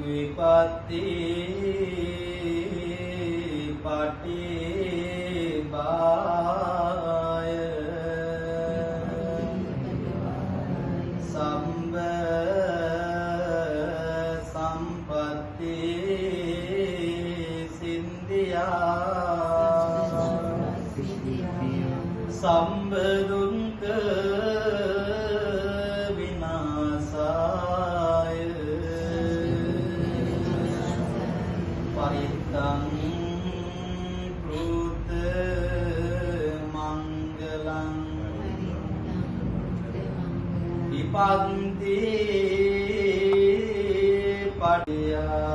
විපත්ති පටිභාය සම්බ සම්පත්ති සින්දියා සම්බදුන්ක විනාසාය පරිත්තං කෘත මංගලං විපන්ති පඩියා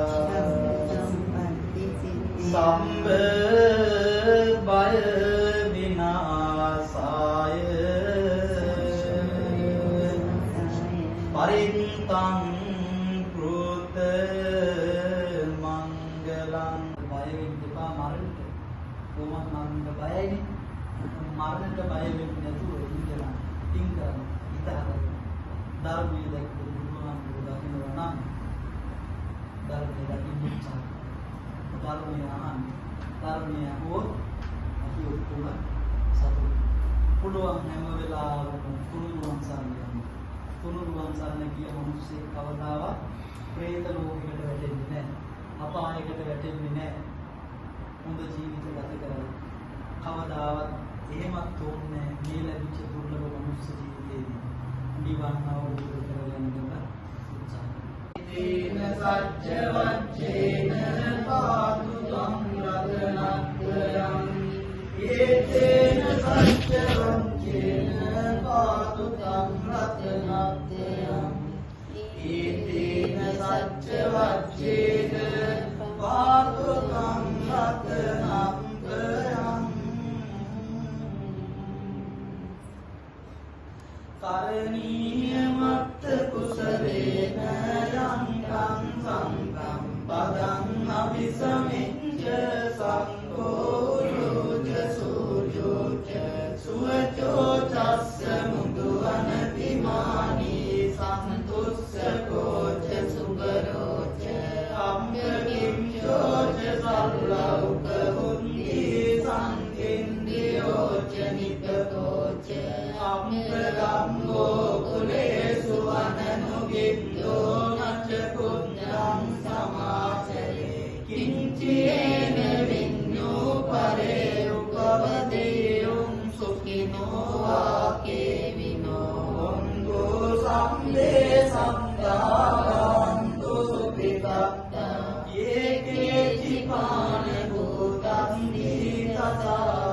සම්බ බය විනාසාය පරිත්තං කෘත මංගලං බය වෙන්න එපා මරණයට කොහොමද මරණයට බයයිනේ මරණයට බය වෙන්නේ නැතුව ඉඳලා තින් කරන්න ඉතහදන්න ධර්මයේ දැක්ක බුදුහාමුදුරුවෝ දකිනවා නම් ධර්මයේ දකින්න උත්සාහ ධර්මය අහන්න ධර්මය හෝ අපි ඔක්කොම සතුටු පුළුවන් හැම වෙලාවකම තුනුරුවන් සරණ යන්න තුනුරුවන් සරණ ගිය මිනිස්සේ කවදාවත් പ്രേත ලෝකයකට වැටෙන්නේ නැහැ අපායකට වැටෙන්නේ නැහැ හොඳ ජීවිත ගත කරලා කවදාවත් එහෙමත් තෝන්නේ මේ ලැබිච්ච දුර්ලභ මනුස්ස ජීවිතේදී නිවන් අවබෝධ කරගන්න උත්සාහ තේන සච්ච වච්චේන පාතු සංරතනත්‍රයං ඒතේන සච්ච වච්චේන පාතු සංරතනත්‍රයං ඒතේන සච්ච වච්චේන පාතු සංරතනත්‍රයං කරණීය මත්ත කුසලේන යංකං සංකම් පදං අபிසමිච්ඡ සංඝෝ යෝච සූර්යෝච සුවචෝ චස්ස මුදු අනතිමානී සන්තුස්සකෝච සුබරෝච අම්බකිම්චෝච සල්ලෞක හුන්ති සංකින්දියෝච නිකතෝච අම්බගම්මෝ කුලේසු අනනුගින්දෝ නච්ච පුඤ්ඤං සමාචරේ කිංචේන විඤ්ඤෝ පරේ උපවදේයුම් සුඛිනෝ වාකේ විනෝ ංගෝ සම්දේ සම්දාන්තු සුඛිතත්තා යේකේ චිපාන භූතං දීතසා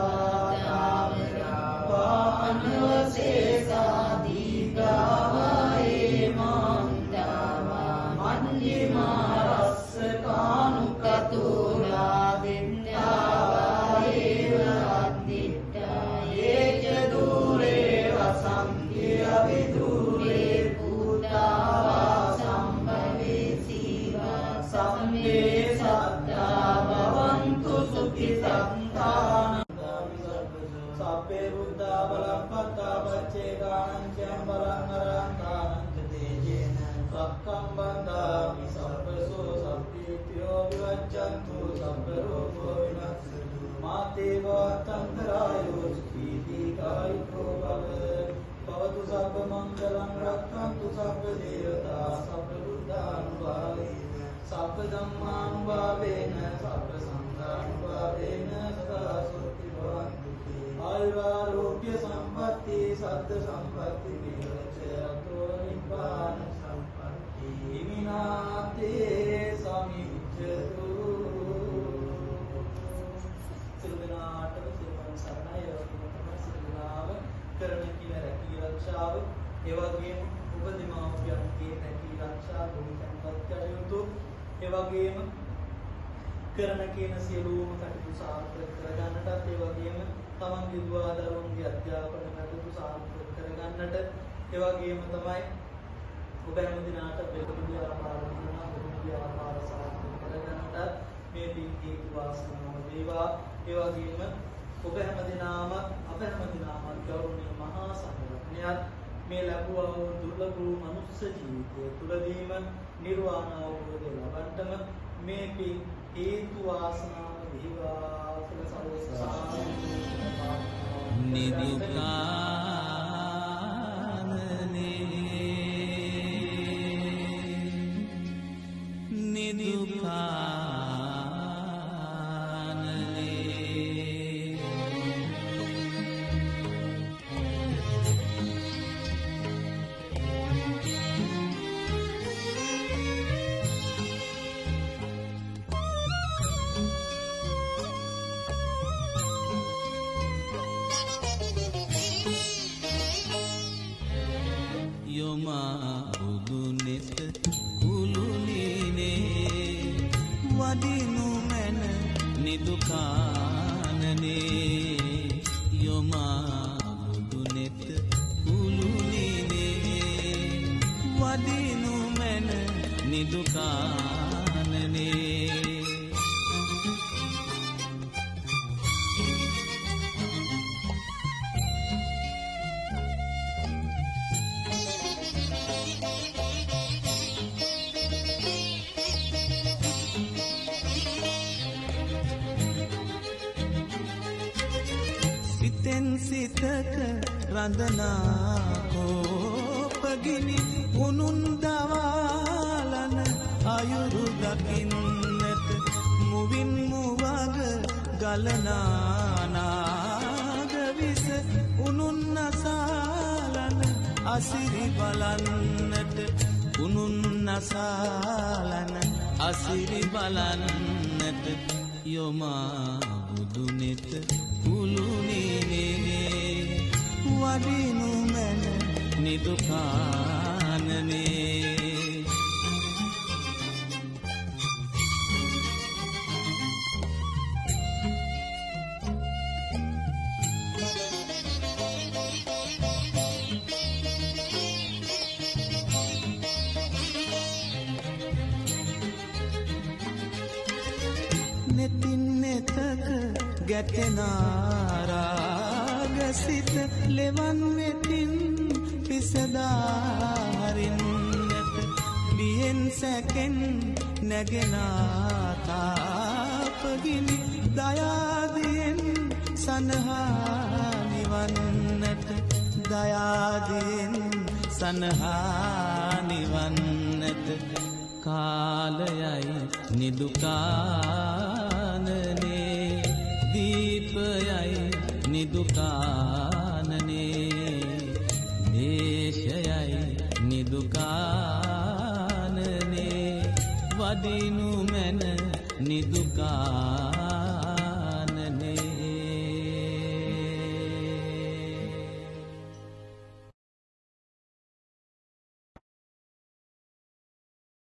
සබ්බ ධම්මානුභාවේන සබ්බ සංඝානුභාවේන සදා සොත්ති භවන්තු ආයුරාෝග්‍ය සම්පatti සද්ද සම්පatti විරච අතෝ නිබ්බාන සම්පatti හිමිනාතේ සමිච්ඡතු සිරුදනාටම සිරුවන් සරණයි යෝගිනතම සිරුදාව කරන කින රැකී ආරක්ෂාව ඒ වගේම උපදිමාපියන්ගේ රැකී ආරක්ෂා දුන්සන්පත් කටයුතු ඒ වගේම කරන කියන සියලුම කටයුතු සාර්ථක කරගන්නටත් ඒ වගේම තමන්ගේ දුවා දරුවන්ගේ අධ්‍යාපන කටයුතු සාර්ථක කරගන්නට ඒ වගේම තමයි ඔබ හැම දිනකට බෙදුම්ගේ ආහාර දුන්නා බෙදුම්ගේ ආහාර සාර්ථක කරගන්නට මේ පින් හේතු වාසනාව වේවා ඒ වගේම ඔබ හැම දිනම අප හැම දිනම ගෞරවනීය මහා සංඝරත්නයත් මේ ලැබුවා වූ දුර්ලභ වූ මනුස්ස ජීවිතය තුළදීම නිර්වාණ අවබෝධය ලබන්නම මේ පින් හේතු වාසනාව වේවා කියලා සර්වසාධු සිතක රඳනා කෝපගිනි උනුන් දවාලන අයුරු දකින්නට මුවින් මුවග ගලනානාග විස උනුන් අසාලන අසිරි බලන්නට උනුන් අසාලන අසිරි බලන්නට යොමා බුදුනෙත කුළුනේ වඩිනු මැන නිදුකානනේ නෙතින් නෙතක ගැටෙනාරාගසිත ලෙවන් වෙතින් පිසදාහරින්නට බියෙන් සැකෙන් නැගෙනාතාපගිනි දයාදියෙන් සනහානිවන්නට දයාදියෙන් සනහානිවන්නට කාලයයි නිදුකානනේ දීපයයි නිදුකානනේ දේශයයි නිදුකානනේ වදිනු මැන නිදුකා